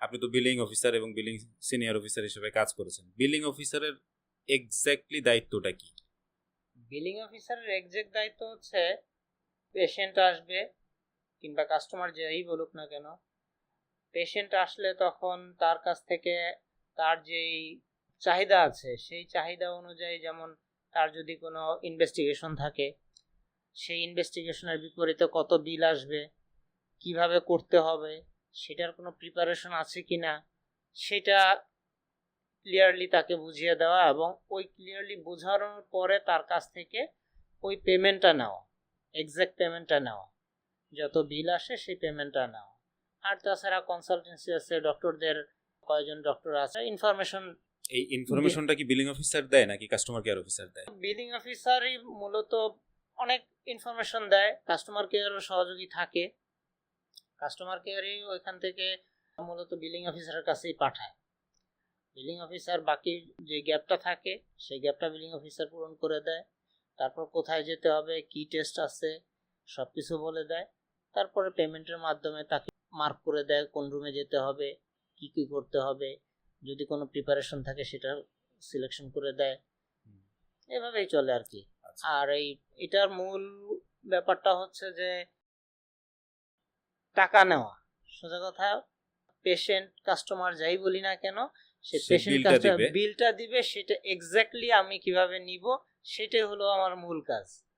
আপনি তো billing officer এবং বিলিং সিনিয়র অফিসার হিসেবে কাজ করেছেন। বিলিং অফিসারের এক্স্যাক্টলি দায়িত্বটা কি? বিলিং অফিসারের এক্সাক্ট দায়িত্ব হচ্ছে পেশেন্ট আসবে কিংবা কাস্টমার যেই বলুক না কেন, পেশেন্ট আসলে তখন তার কাছ থেকে তার যেই চাহিদা আছে সেই চাহিদা অনুযায়ী, যেমন তার যদি কোনো ইনভেস্টিগেশন থাকে, সেই ইনভেস্টিগেশনের বিপরীতে কত বিল আসবে, কিভাবে করতে হবে, সেটার কোনো প্রিপারেশন আছে কিনা, সেটা ক্লিয়ারলি তাকে বুঝিয়ে দেওয়া এবং ওই ক্লিয়ারলি বোঝানোর পরে তার কাছ থেকে ওই পেমেন্টটা নেওয়া, এক্সাক্ট পেমেন্টটা নেওয়া, যত বিল আসে সেই পেমেন্টটা নেওয়া। আর তাছাড়া কনসালটেন্সি আছে, ডক্টরদের কয়েকজন ডক্টর আছে, ইনফরমেশন। এই ইনফরমেশনটা কি বিলিং অফিসার দেয় নাকি কাস্টমার কেয়ার অফিসার দেয়? বিলিং অফিসারই মূলত অনেক ইনফরমেশন দেয়, কাস্টমার কেয়ারও সহযোগী থাকে। কাস্টমার কেয়ারই ওইখান থেকে মূলত বিলিং অফিসারের কাছেই পাঠায়। বিলিং অফিসার বাকি যে গ্যাপটা থাকে সেই গ্যাপটা বিলিং অফিসার পূরণ করে দেয়। তারপর কোথায় যেতে হবে, কি টেস্ট আছে, সব কিছু বলে দেয়। তারপরে পেমেন্টের মাধ্যমে তাকে মার্ক করে দেয় কোন রুমে যেতে হবে, কি কি করতে হবে, যদি কোনো প্রিপারেশন থাকে সেটা সিলেকশন করে দেয়। এভাবেই চলে আর কি। আর এটার মূল ব্যাপারটা হচ্ছে যে টাকা নেওয়া। সোজা কথা, পেশেন্ট কাস্টমার যাই বলি না কেন, সে পেশেন্ট বিলটা দিবে, সেটা এক্স্যাক্টলি আমি কিভাবে নিব, সেটাই হলো আমার মূল কাজ।